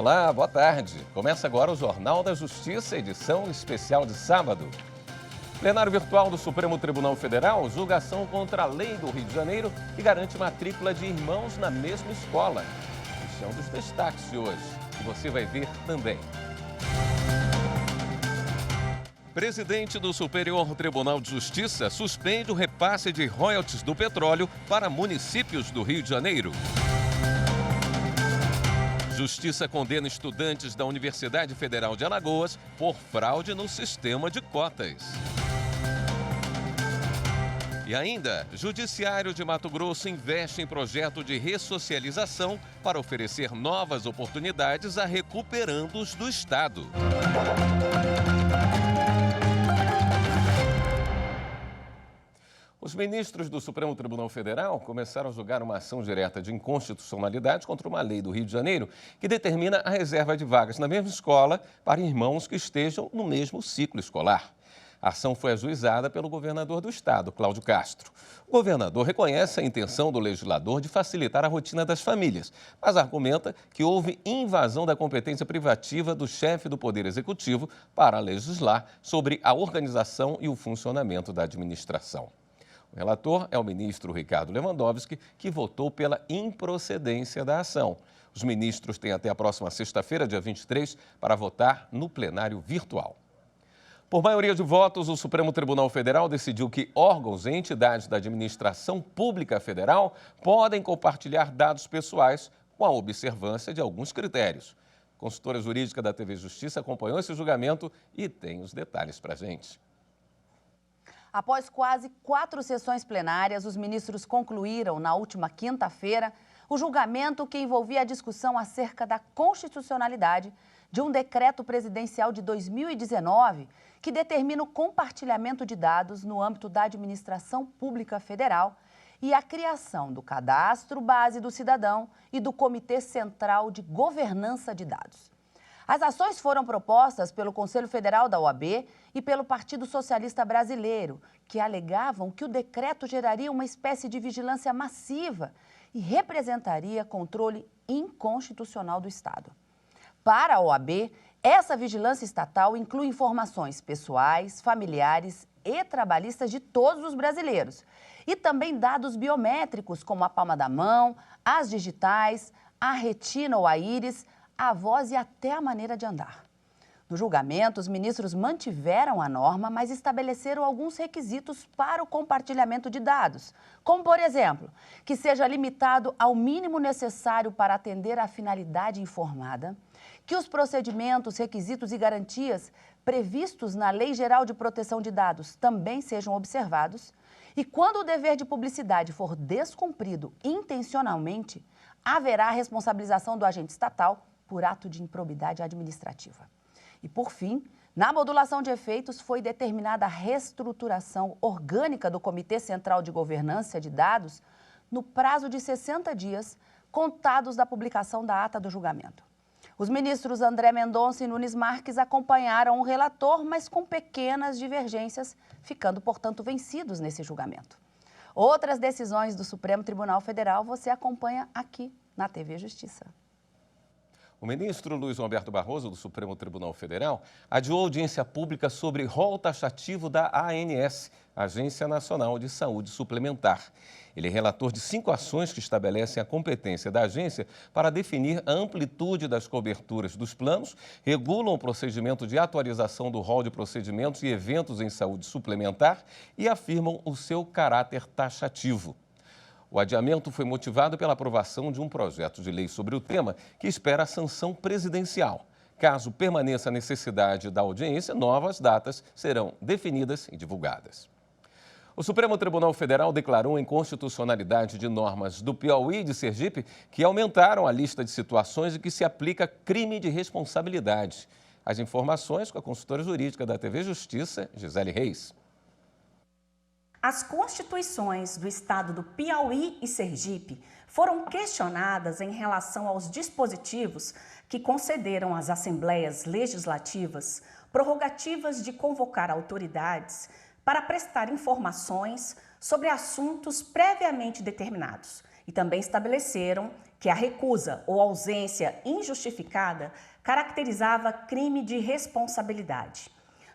Olá, boa tarde. Começa agora o Jornal da Justiça, edição especial de sábado. Plenário virtual do Supremo Tribunal Federal, julgação contra a lei do Rio de Janeiro que garante matrícula de irmãos na mesma escola. Este é um dos destaques de hoje e você vai ver também. Presidente do Superior Tribunal de Justiça suspende o repasse de royalties do petróleo para municípios do Rio de Janeiro. Justiça condena estudantes da Universidade Federal de Alagoas por fraude no sistema de cotas. E ainda, Judiciário de Mato Grosso investe em projeto de ressocialização para oferecer novas oportunidades a recuperandos do Estado. Os ministros do Supremo Tribunal Federal começaram a julgar uma ação direta de inconstitucionalidade contra uma lei do Rio de Janeiro que determina a reserva de vagas na mesma escola para irmãos que estejam no mesmo ciclo escolar. A ação foi ajuizada pelo governador do estado, Cláudio Castro. O governador reconhece a intenção do legislador de facilitar a rotina das famílias, mas argumenta que houve invasão da competência privativa do chefe do Poder Executivo para legislar sobre a organização e o funcionamento da administração. O relator é o ministro Ricardo Lewandowski, que votou pela improcedência da ação. Os ministros têm até a próxima sexta-feira, dia 23, para votar no plenário virtual. Por maioria de votos, o Supremo Tribunal Federal decidiu que órgãos e entidades da administração pública federal podem compartilhar dados pessoais com a observância de alguns critérios. A consultora jurídica da TV Justiça acompanhou esse julgamento e tem os detalhes para a gente. Após quase 4 sessões plenárias, os ministros concluíram, na última quinta-feira, o julgamento que envolvia a discussão acerca da constitucionalidade de um decreto presidencial de 2019 que determina o compartilhamento de dados no âmbito da administração pública federal e a criação do Cadastro Base do Cidadão e do Comitê Central de Governança de Dados. As ações foram propostas pelo Conselho Federal da OAB e pelo Partido Socialista Brasileiro, que alegavam que o decreto geraria uma espécie de vigilância massiva e representaria controle inconstitucional do Estado. Para a OAB, essa vigilância estatal inclui informações pessoais, familiares e trabalhistas de todos os brasileiros e também dados biométricos como a palma da mão, as digitais, a retina ou a íris, a voz e até a maneira de andar. No julgamento, os ministros mantiveram a norma, mas estabeleceram alguns requisitos para o compartilhamento de dados, como, por exemplo, que seja limitado ao mínimo necessário para atender à finalidade informada, que os procedimentos, requisitos e garantias previstos na Lei Geral de Proteção de Dados também sejam observados e, quando o dever de publicidade for descumprido intencionalmente, haverá responsabilização do agente estatal por ato de improbidade administrativa. E, por fim, na modulação de efeitos foi determinada a reestruturação orgânica do Comitê Central de Governança de Dados no prazo de 60 dias, contados da publicação da ata do julgamento. Os ministros André Mendonça e Nunes Marques acompanharam o relator, mas com pequenas divergências, ficando, portanto, vencidos nesse julgamento. Outras decisões do Supremo Tribunal Federal você acompanha aqui na TV Justiça. O ministro Luiz Roberto Barroso, do Supremo Tribunal Federal, adiou audiência pública sobre rol taxativo da ANS, Agência Nacional de Saúde Suplementar. Ele é relator de 5 ações que estabelecem a competência da agência para definir a amplitude das coberturas dos planos, regulam o procedimento de atualização do rol de procedimentos e eventos em saúde suplementar e afirmam o seu caráter taxativo. O adiamento foi motivado pela aprovação de um projeto de lei sobre o tema que espera a sanção presidencial. Caso permaneça a necessidade da audiência, novas datas serão definidas e divulgadas. O Supremo Tribunal Federal declarou a inconstitucionalidade de normas do Piauí e de Sergipe que aumentaram a lista de situações em que se aplica crime de responsabilidade. As informações com a consultora jurídica da TV Justiça, Gisele Reis. As constituições do estado do Piauí e Sergipe foram questionadas em relação aos dispositivos que concederam às assembleias legislativas prerrogativas de convocar autoridades para prestar informações sobre assuntos previamente determinados e também estabeleceram que a recusa ou ausência injustificada caracterizava crime de responsabilidade.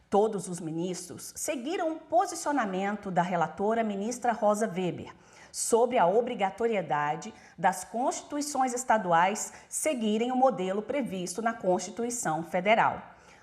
Todos os ministros seguiram o posicionamento da relatora ministra Rosa Weber sobre a obrigatoriedade das constituições estaduais seguirem o modelo previsto na Constituição Federal.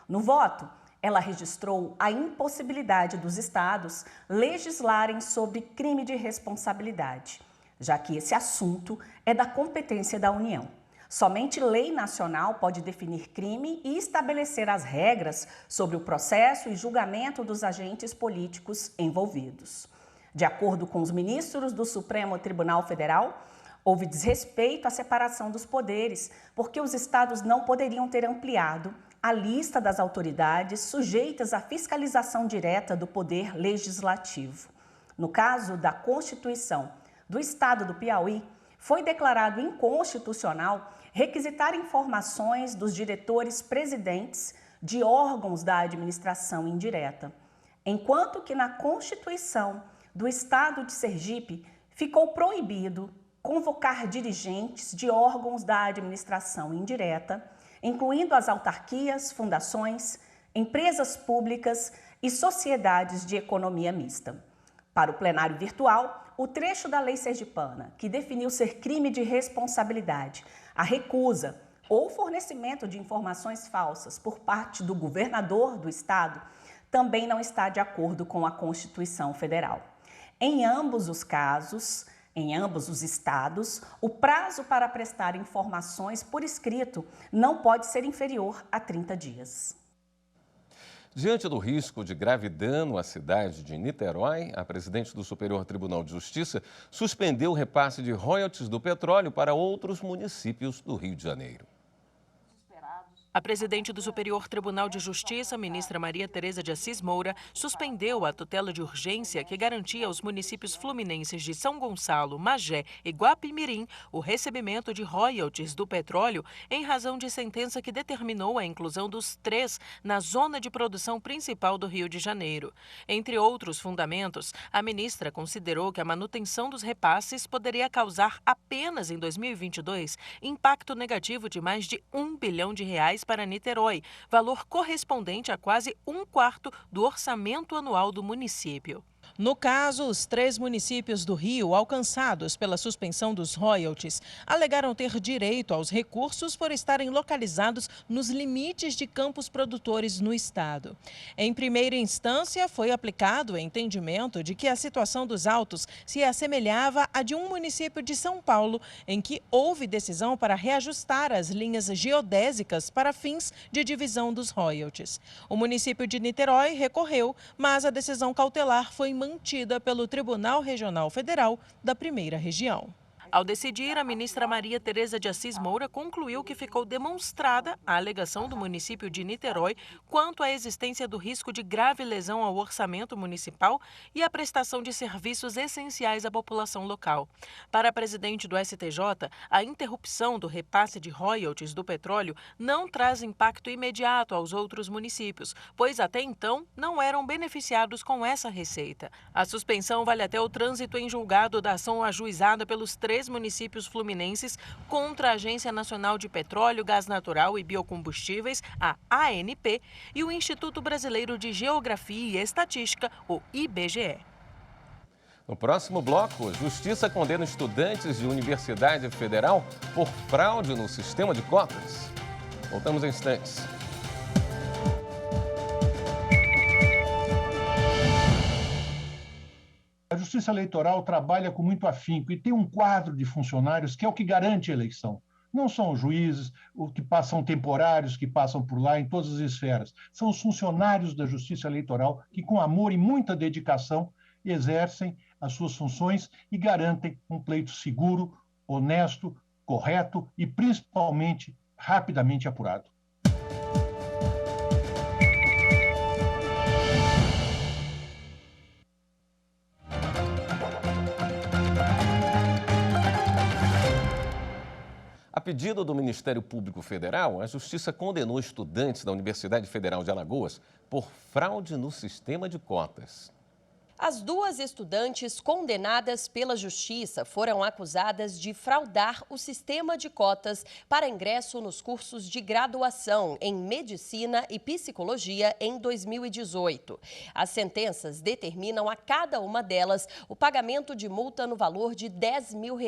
No voto, ela registrou a impossibilidade dos estados legislarem sobre crime de responsabilidade, já que esse assunto é da competência da União. Somente lei nacional pode definir crime e estabelecer as regras sobre o processo e julgamento dos agentes políticos envolvidos. De acordo com os ministros do Supremo Tribunal Federal, houve desrespeito à separação dos poderes, porque os estados não poderiam ter ampliado a lista das autoridades sujeitas à fiscalização direta do Poder Legislativo. No caso da Constituição do Estado do Piauí, foi declarado inconstitucional requisitar informações dos diretores-presidentes de órgãos da administração indireta, enquanto que na Constituição do Estado de Sergipe ficou proibido convocar dirigentes de órgãos da administração indireta, incluindo as autarquias, fundações, empresas públicas e sociedades de economia mista. Para o plenário virtual, o trecho da Lei Sergipana, que definiu ser crime de responsabilidade a recusa ou fornecimento de informações falsas por parte do governador do estado, também não está de acordo com a Constituição Federal. Em ambos os casos, em ambos os estados, o prazo para prestar informações por escrito não pode ser inferior a 30 dias. Diante do risco de grave dano à cidade de Niterói, a presidente do Superior Tribunal de Justiça suspendeu o repasse de royalties do petróleo para outros municípios do Rio de Janeiro. A presidente do Superior Tribunal de Justiça, ministra Maria Tereza de Assis Moura, suspendeu a tutela de urgência que garantia aos municípios fluminenses de São Gonçalo, Magé e Guapimirim o recebimento de royalties do petróleo em razão de sentença que determinou a inclusão dos três na zona de produção principal do Rio de Janeiro. Entre outros fundamentos, a ministra considerou que a manutenção dos repasses poderia causar apenas em 2022 impacto negativo de mais de R$1 bilhão para Niterói, valor correspondente a quase 1/4 do orçamento anual do município. No caso, os 3 municípios do Rio alcançados pela suspensão dos royalties alegaram ter direito aos recursos por estarem localizados nos limites de campos produtores no estado. Em primeira instância, foi aplicado o entendimento de que a situação dos autos se assemelhava à de um município de São Paulo, em que houve decisão para reajustar as linhas geodésicas para fins de divisão dos royalties. O município de Niterói recorreu, mas a decisão cautelar foi mantida pelo Tribunal Regional Federal da Primeira Região. Ao decidir, a ministra Maria Tereza de Assis Moura concluiu que ficou demonstrada a alegação do município de Niterói quanto à existência do risco de grave lesão ao orçamento municipal e à prestação de serviços essenciais à população local. Para a presidente do STJ, a interrupção do repasse de royalties do petróleo não traz impacto imediato aos outros municípios, pois até então não eram beneficiados com essa receita. A suspensão vale até o trânsito em julgado da ação ajuizada pelos 3 municípios fluminenses contra a Agência Nacional de Petróleo, Gás Natural e Biocombustíveis, a ANP, e o Instituto Brasileiro de Geografia e Estatística, o IBGE. No próximo bloco, Justiça condena estudantes de Universidade Federal por fraude no sistema de cotas. Voltamos em instantes. A Justiça Eleitoral trabalha com muito afinco e tem um quadro de funcionários que é o que garante a eleição. Não são os juízes, os que passam temporários, que passam por lá em todas as esferas. São os funcionários da Justiça Eleitoral que, com amor e muita dedicação, exercem as suas funções e garantem um pleito seguro, honesto, correto e, principalmente, rapidamente apurado. A pedido do Ministério Público Federal, a Justiça condenou estudantes da Universidade Federal de Alagoas por fraude no sistema de cotas. As duas estudantes condenadas pela Justiça foram acusadas de fraudar o sistema de cotas para ingresso nos cursos de graduação em Medicina e Psicologia em 2018. As sentenças determinam a cada uma delas o pagamento de multa no valor de R$10 mil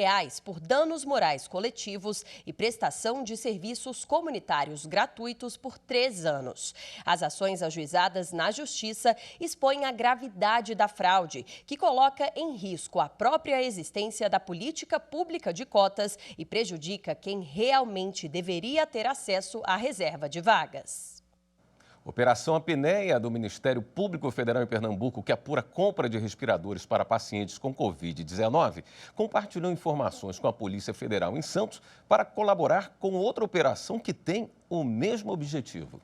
por danos morais coletivos e prestação de serviços comunitários gratuitos por 3 anos. As ações ajuizadas na Justiça expõem a gravidade da fraude, que coloca em risco a própria existência da política pública de cotas e prejudica quem realmente deveria ter acesso à reserva de vagas. Operação Apneia do Ministério Público Federal em Pernambuco, que apura compra de respiradores para pacientes com Covid-19, compartilhou informações com a Polícia Federal em Santos para colaborar com outra operação que tem o mesmo objetivo.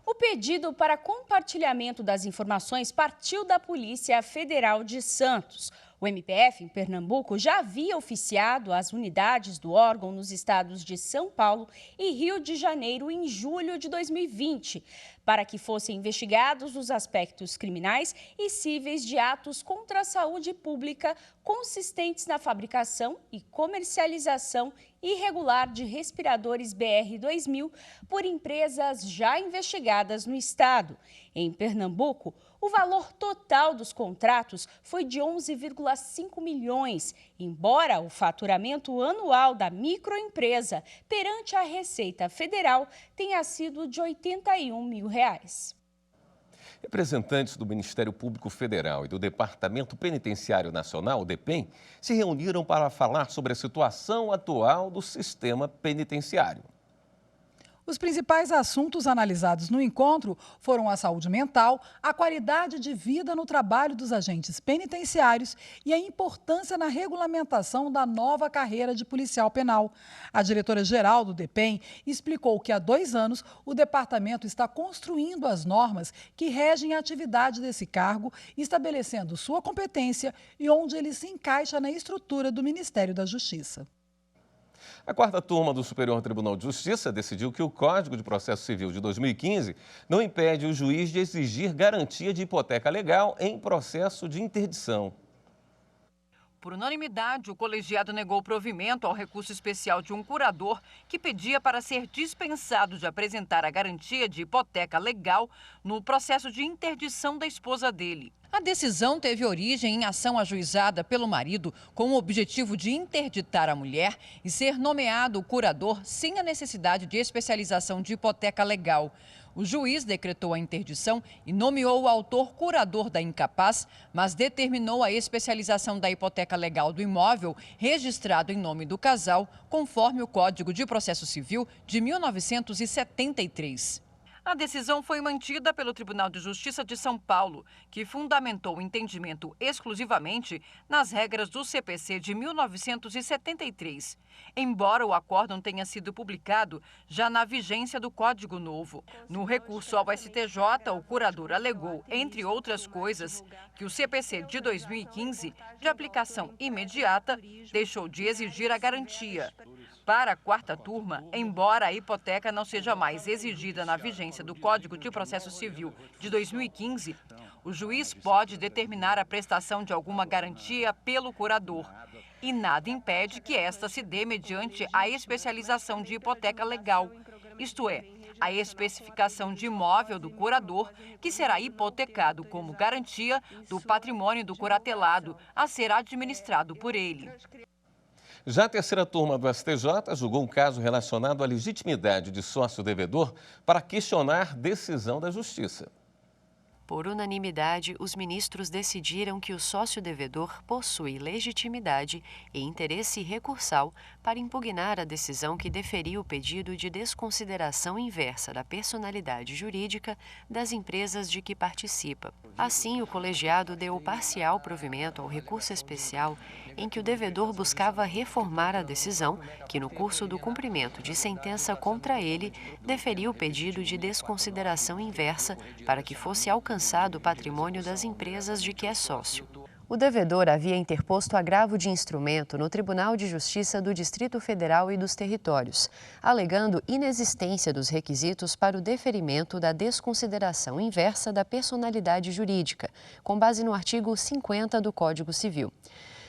O pedido para compartilhamento das informações partiu da Polícia Federal de Santos. O MPF em Pernambuco já havia oficiado as unidades do órgão nos estados de São Paulo e Rio de Janeiro em julho de 2020, para que fossem investigados os aspectos criminais e cíveis de atos contra a saúde pública consistentes na fabricação e comercialização irregular de respiradores BR-2000 por empresas já investigadas no estado. Em Pernambuco, o valor total dos contratos foi de 11,5 milhões, embora o faturamento anual da microempresa perante a Receita Federal tenha sido de R$81 mil. Representantes do Ministério Público Federal e do Departamento Penitenciário Nacional, o DEPEN, se reuniram para falar sobre a situação atual do sistema penitenciário. Os principais assuntos analisados no encontro foram a saúde mental, a qualidade de vida no trabalho dos agentes penitenciários e a importância na regulamentação da nova carreira de policial penal. A diretora-geral do DEPEN explicou que há 2 anos o departamento está construindo as normas que regem a atividade desse cargo, estabelecendo sua competência e onde ele se encaixa na estrutura do Ministério da Justiça. A 4ª turma do Superior Tribunal de Justiça decidiu que o Código de Processo Civil de 2015 não impede o juiz de exigir garantia de hipoteca legal em processo de interdição. Por unanimidade, o colegiado negou provimento ao recurso especial de um curador que pedia para ser dispensado de apresentar a garantia de hipoteca legal no processo de interdição da esposa dele. A decisão teve origem em ação ajuizada pelo marido com o objetivo de interditar a mulher e ser nomeado o curador sem a necessidade de especialização de hipoteca legal. O juiz decretou a interdição e nomeou o autor curador da incapaz, mas determinou a especialização da hipoteca legal do imóvel registrado em nome do casal, conforme o Código de Processo Civil de 1973. A decisão foi mantida pelo Tribunal de Justiça de São Paulo, que fundamentou o entendimento exclusivamente nas regras do CPC de 1973, embora o acórdão tenha sido publicado já na vigência do Código Novo. No recurso ao STJ, o curador alegou, entre outras coisas, que o CPC de 2015, de aplicação imediata, deixou de exigir a garantia. Para a 4ª turma, embora a hipoteca não seja mais exigida na vigência do Código de Processo Civil de 2015, o juiz pode determinar a prestação de alguma garantia pelo curador. E nada impede que esta se dê mediante a especialização de hipoteca legal, isto é, a especificação de imóvel do curador que será hipotecado como garantia do patrimônio do curatelado a ser administrado por ele. Já a 3ª turma do STJ julgou um caso relacionado à legitimidade de sócio-devedor para questionar decisão da Justiça. Por unanimidade, os ministros decidiram que o sócio-devedor possui legitimidade e interesse recursal para impugnar a decisão que deferiu o pedido de desconsideração inversa da personalidade jurídica das empresas de que participa. Assim, o colegiado deu parcial provimento ao recurso especial em que o devedor buscava reformar a decisão que, no curso do cumprimento de sentença contra ele, deferiu o pedido de desconsideração inversa para que fosse alcançado o patrimônio das empresas de que é sócio. O devedor havia interposto agravo de instrumento no Tribunal de Justiça do Distrito Federal e dos Territórios, alegando inexistência dos requisitos para o deferimento da desconsideração inversa da personalidade jurídica, com base no artigo 50 do Código Civil.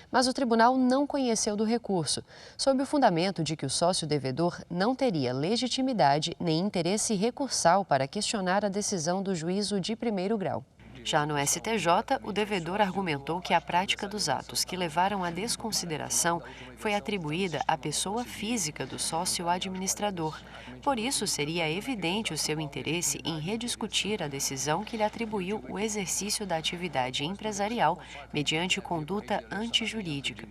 Mas o tribunal não conheceu do recurso, sob o fundamento de que o sócio devedor não teria legitimidade nem interesse recursal para questionar a decisão do juízo de primeiro grau. Já no STJ, o devedor argumentou que a prática dos atos que levaram à desconsideração foi atribuída à pessoa física do sócio administrador. Por isso, seria evidente o seu interesse em rediscutir a decisão que lhe atribuiu o exercício da atividade empresarial mediante conduta antijurídica.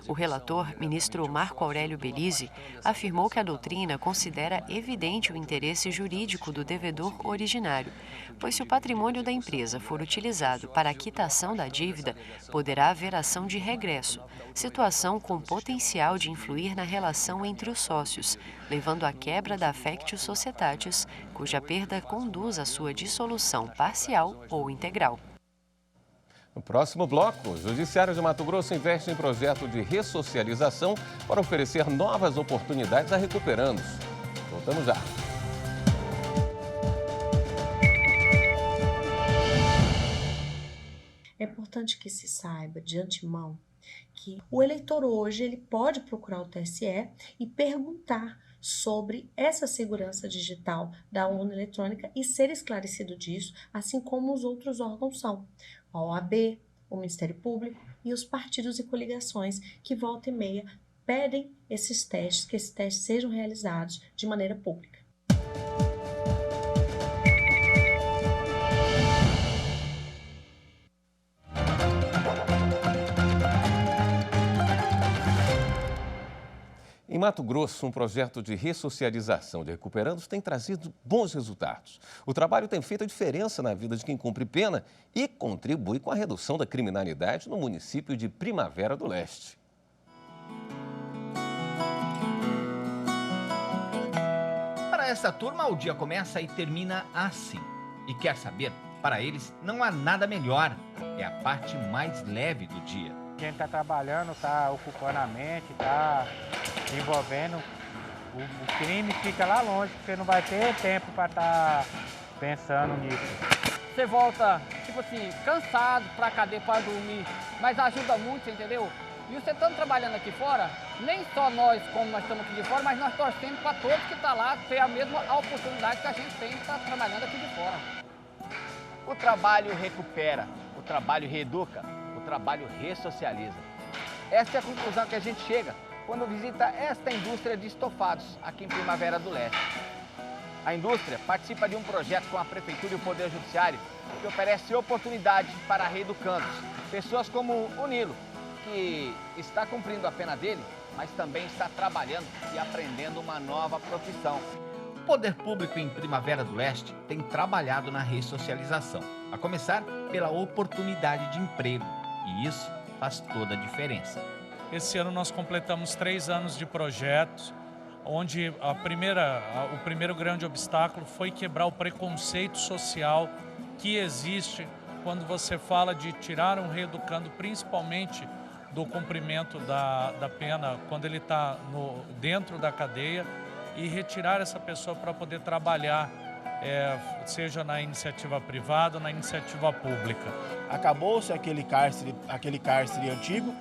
O relator, ministro Marco Aurélio Belize, afirmou que a doutrina considera evidente o interesse jurídico do devedor originário, pois se o patrimônio da empresa for utilizado para a quitação da dívida, poderá haver ação de regresso, situação com potencial de influir na relação entre os sócios, levando à quebra da affectio societatis, cuja perda conduz à sua dissolução parcial ou integral. No próximo bloco, o Judiciário de Mato Grosso investe em projeto de ressocialização para oferecer novas oportunidades a recuperandos. Voltamos já. É importante que se saiba de antemão que o eleitor hoje ele pode procurar o TSE e perguntar sobre essa segurança digital da urna eletrônica e ser esclarecido disso, assim como os outros órgãos são. A OAB, o Ministério Público e os partidos e coligações que volta e meia pedem esses testes, que esses testes sejam realizados de maneira pública. Em Mato Grosso, um projeto de ressocialização de recuperandos tem trazido bons resultados. O trabalho tem feito a diferença na vida de quem cumpre pena e contribui com a redução da criminalidade no município de Primavera do Leste. Para essa turma, o dia começa e termina assim. E quer saber? Para eles, não há nada melhor. É a parte mais leve do dia. Quem está trabalhando, está ocupando a mente, está envolvendo. O crime fica lá longe, porque não vai ter tempo para estar pensando nisso. Você volta, tipo assim, cansado pra cadeia para dormir, mas ajuda muito, entendeu? E você estando trabalhando aqui fora, nem só nós, como nós estamos aqui de fora, mas nós torcemos para todos que estão lá ter a mesma oportunidade que a gente tem de estar trabalhando aqui de fora. O trabalho recupera, o trabalho reeduca, o trabalho ressocializa. Essa é a conclusão que a gente chega quando visita esta indústria de estofados aqui em Primavera do Leste. A indústria participa de um projeto com a Prefeitura e o Poder Judiciário que oferece oportunidade para reeducandos, pessoas como o Nilo, que está cumprindo a pena dele, mas também está trabalhando e aprendendo uma nova profissão. O Poder Público em Primavera do Leste tem trabalhado na ressocialização, a começar pela oportunidade de emprego, e isso faz toda a diferença. Esse ano nós completamos 3 anos de projetos, onde o primeiro grande obstáculo foi quebrar o preconceito social que existe quando você fala de tirar um reeducando, principalmente do cumprimento da pena, quando ele está dentro da cadeia, e retirar essa pessoa para poder trabalhar, seja na iniciativa privada ou na iniciativa pública. Acabou-se aquele cárcere antigo,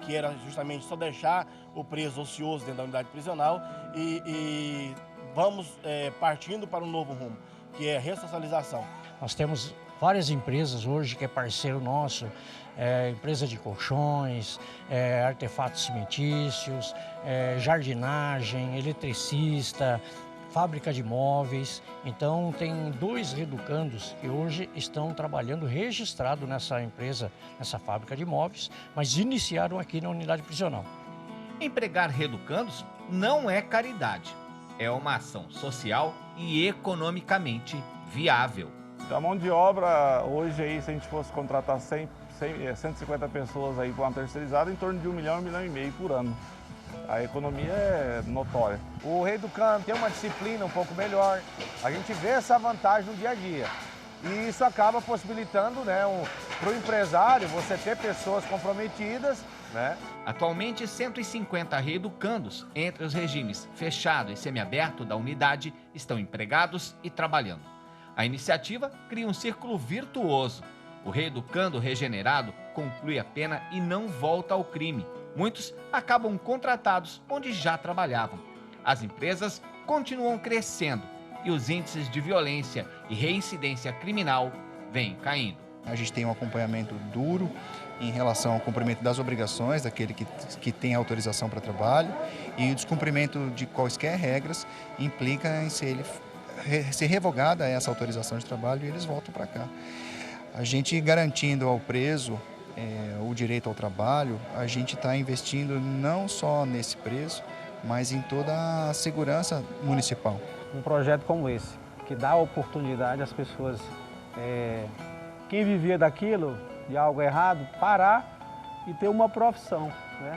que era justamente só deixar o preso ocioso dentro da unidade prisional e vamos partindo para um novo rumo, que é a ressocialização. Nós temos várias empresas hoje que é parceiro nosso, empresa de colchões, artefatos cimentícios, jardinagem, eletricista, fábrica de móveis. Então tem 2 reeducandos que hoje estão trabalhando registrado nessa empresa, nessa fábrica de móveis, mas iniciaram aqui na unidade prisional. Empregar reeducandos não é caridade, é uma ação social e economicamente viável. A mão de obra hoje, aí, se a gente fosse contratar 150 pessoas aí para uma terceirizada, em torno de 1 milhão, 1,5 milhão por ano. A economia é notória. O reeducando tem uma disciplina um pouco melhor. A gente vê essa vantagem no dia a dia. E isso acaba possibilitando, né, para o empresário você ter pessoas comprometidas, né? Atualmente, 150 reeducandos entre os regimes fechado e semiaberto da unidade estão empregados e trabalhando. A iniciativa cria um círculo virtuoso. O reeducando regenerado conclui a pena e não volta ao crime. Muitos acabam contratados onde já trabalhavam. As empresas continuam crescendo e os índices de violência e reincidência criminal vêm caindo. A gente tem um acompanhamento duro em relação ao cumprimento das obrigações daquele que tem autorização para trabalho, e o descumprimento de quaisquer regras implica em ser revogada essa autorização de trabalho e eles voltam para cá. A gente garantindo ao preso o direito ao trabalho, a gente está investindo não só nesse preso, mas em toda a segurança municipal. Um projeto como esse, que dá oportunidade às pessoas, quem vivia daquilo, de algo errado, parar e ter uma profissão, né?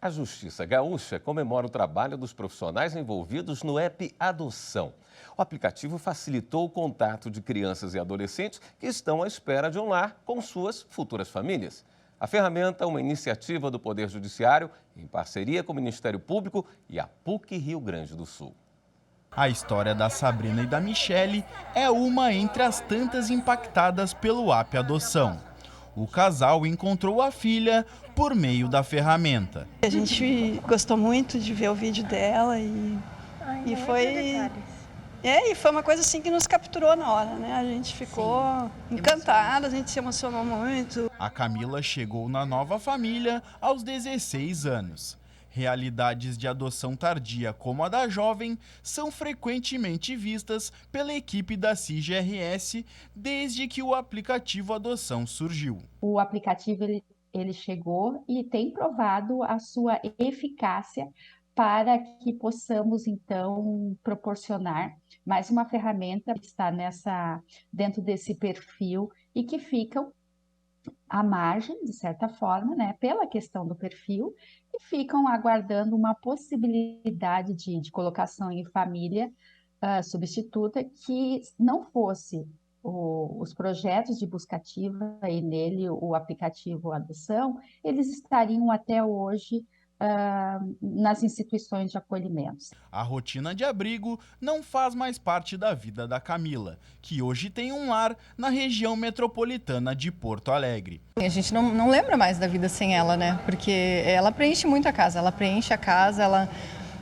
A Justiça Gaúcha comemora o trabalho dos profissionais envolvidos no app Adoção. O aplicativo facilitou o contato de crianças e adolescentes que estão à espera de um lar com suas futuras famílias. A ferramenta é uma iniciativa do Poder Judiciário em parceria com o Ministério Público e a PUC Rio Grande do Sul. A história da Sabrina e da Michele é uma entre as tantas impactadas pelo app Adoção. O casal encontrou a filha por meio da ferramenta. A gente gostou muito de ver o vídeo dela e foi uma coisa assim que nos capturou na hora, né? A gente ficou encantada, a gente se emocionou muito. A Camila chegou na nova família aos 16 anos. Realidades de adoção tardia, como a da jovem, são frequentemente vistas pela equipe da CIGRS desde que o aplicativo Adoção surgiu. O aplicativo ele chegou e tem provado a sua eficácia para que possamos, então, proporcionar mais uma ferramenta que está dentro desse perfil e que ficam à margem, de certa forma, né, pela questão do perfil, e ficam aguardando uma possibilidade de colocação em família substituta que não fosse os projetos de busca ativa e nele o aplicativo Adoção, eles estariam até hoje nas instituições de acolhimento. A rotina de abrigo não faz mais parte da vida da Camila, que hoje tem um lar na região metropolitana de Porto Alegre. A gente não lembra mais da vida sem ela, né? Porque ela preenche muito a casa, ela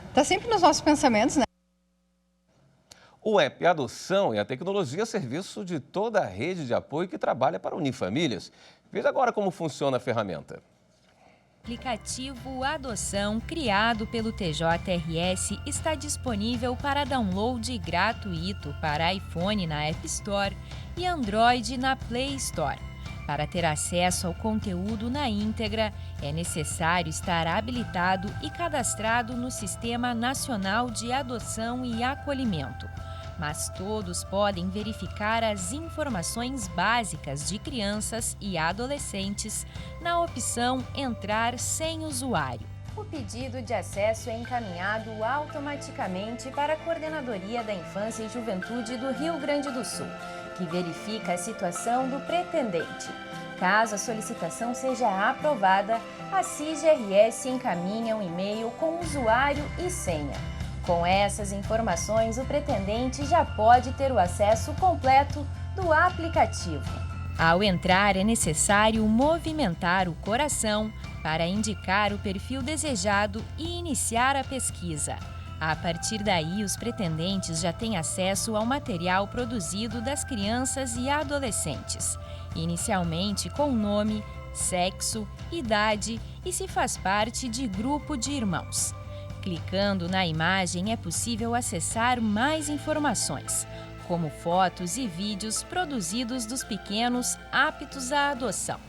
está sempre nos nossos pensamentos, né? O app Adoção é a tecnologia a serviço de toda a rede de apoio que trabalha para unir famílias. Veja agora como funciona a ferramenta. O aplicativo Adoção, criado pelo TJRS, está disponível para download gratuito para iPhone na App Store e Android na Play Store. Para ter acesso ao conteúdo na íntegra, é necessário estar habilitado e cadastrado no Sistema Nacional de Adoção e Acolhimento. Mas todos podem verificar as informações básicas de crianças e adolescentes na opção Entrar sem usuário. O pedido de acesso é encaminhado automaticamente para a Coordenadoria da Infância e Juventude do Rio Grande do Sul, que verifica a situação do pretendente. Caso a solicitação seja aprovada, a CIGRS encaminha um e-mail com usuário e senha. Com essas informações, o pretendente já pode ter o acesso completo do aplicativo. Ao entrar, é necessário movimentar o coração para indicar o perfil desejado e iniciar a pesquisa. A partir daí, os pretendentes já têm acesso ao material produzido das crianças e adolescentes, inicialmente com nome, sexo, idade e se faz parte de grupo de irmãos. Clicando na imagem é possível acessar mais informações, como fotos e vídeos produzidos dos pequenos aptos à adoção.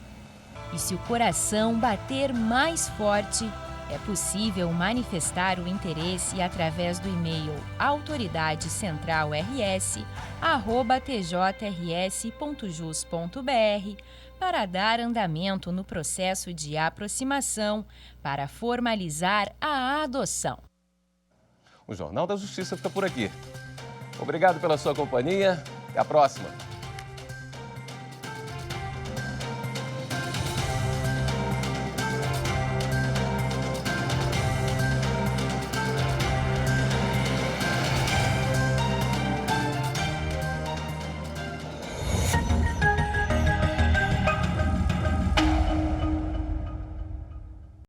E se o coração bater mais forte, é possível manifestar o interesse através do e-mail autoridadecentralrs@tjrs.jus.br para dar andamento no processo de aproximação para formalizar a adoção. O Jornal da Justiça fica por aqui. Obrigado pela sua companhia. Até a próxima!